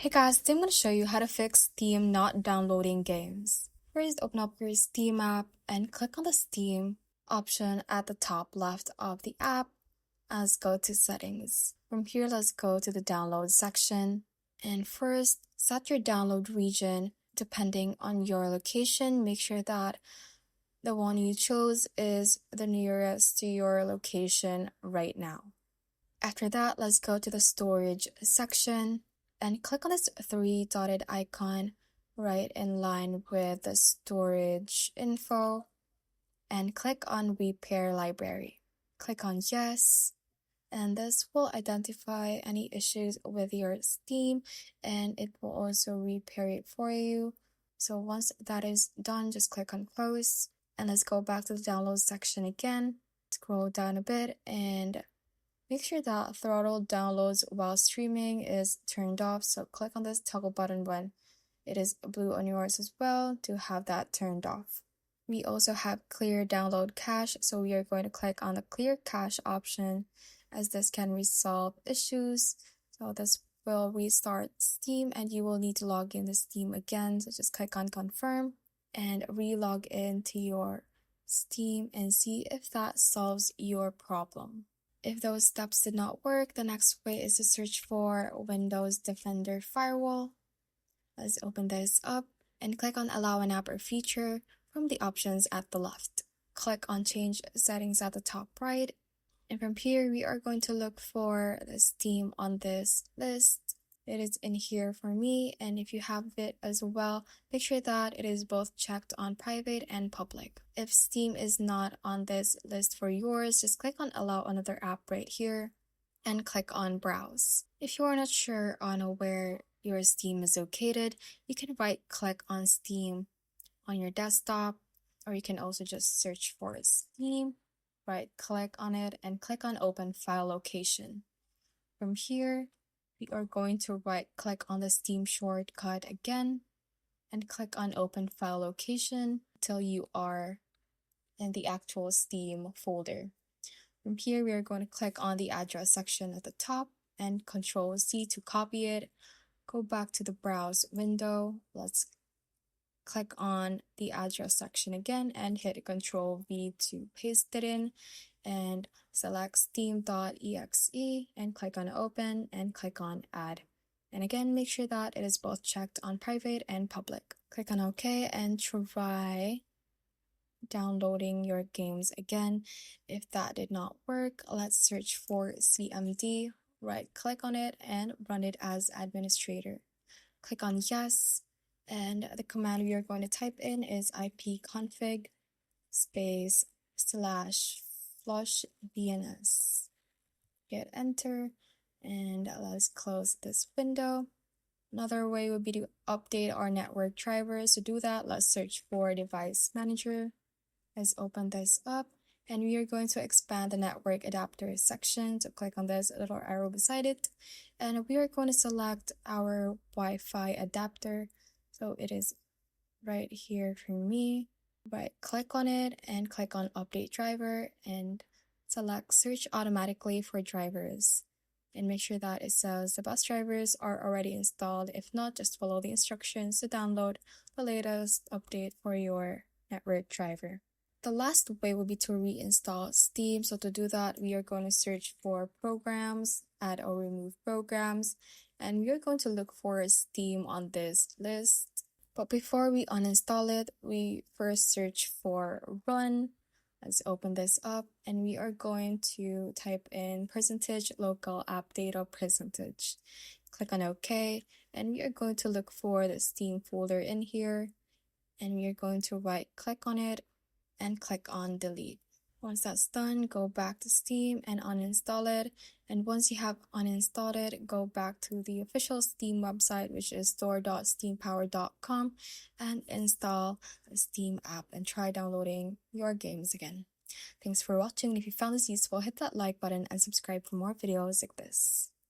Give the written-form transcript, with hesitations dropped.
Hey guys, today I'm going to show you how to fix Steam not downloading games. First, open up your Steam app and click on the Steam option at the top left of the app. Let's go to settings. From here, let's go to the download section. And first, set your download region depending on your location. Make sure that the one you chose is the nearest to your location right now. After that, let's go to the storage section and click on this three dotted icon right in line with the storage info and click on repair library. Click on yes, and this will identify any issues with your Steam and it will also repair it for you. So once that is done, just click on close and let's go back to the download section again. Scroll down a bit and make sure that throttle downloads while streaming is turned off, so click on this toggle button when it is blue on yours as well to have that turned off. We also have clear download cache, so we are going to click on the clear cache option as this can resolve issues. So this will restart Steam and you will need to log into Steam again, so just click on confirm and re-log into your Steam and see if that solves your problem. If those steps did not work, the next way is to search for Windows Defender Firewall. Let's open this up and click on Allow an app or feature from the options at the left. Click on Change Settings at the top right. And from here, we are going to look for the Steam on this list. It is in here for me, and if you have it as well, make sure that it is both checked on private and public. If Steam is not on this list for yours, just click on Allow another app right here and click on Browse. If you are not sure on where your Steam is located, you can right-click on Steam on your desktop, or you can also just search for Steam, right-click on it, and click on Open File Location. From here, we are going to right-click on the Steam shortcut again and click on Open File Location until you are in the actual Steam folder. From here, we are going to click on the address section at the top and Ctrl-C to copy it. Go back to the Browse window. Let's click on the address section again and hit Ctrl-V to paste it in. And select steam.exe and click on open and click on add. And again, make sure that it is both checked on private and public. Click on OK and try downloading your games again. If that did not work, let's search for CMD, right click on it and run it as administrator. Click on yes, and the command we are going to type in is ipconfig space /flush DNS. Hit enter and let's close this window. Another way would be to update our network drivers. To do that, let's search for device manager. Let's open this up and we are going to expand the network adapter section. So click on this little arrow beside it and we are going to select our Wi-Fi adapter. So it is right here for me. Right click on it and click on update driver and select search automatically for drivers and make sure that it says the bus drivers are already installed. If not, just follow the instructions to download the latest update for your network driver. The last way would be to reinstall Steam. So to do that, we are going to search for programs, add or remove programs, and we are going to look for Steam on this list. But before we uninstall it, we first search for run. Let's open this up and we are going to type in %local app data %. Click on OK and we are going to look for the Steam folder in here and we are going to right click on it and click on delete. Once that's done, go back to Steam and uninstall it. And once you have uninstalled it, go back to the official Steam website, which is store.steampower.com, and install the Steam app and try downloading your games again. Thanks for watching. If you found this useful, hit that like button and subscribe for more videos like this.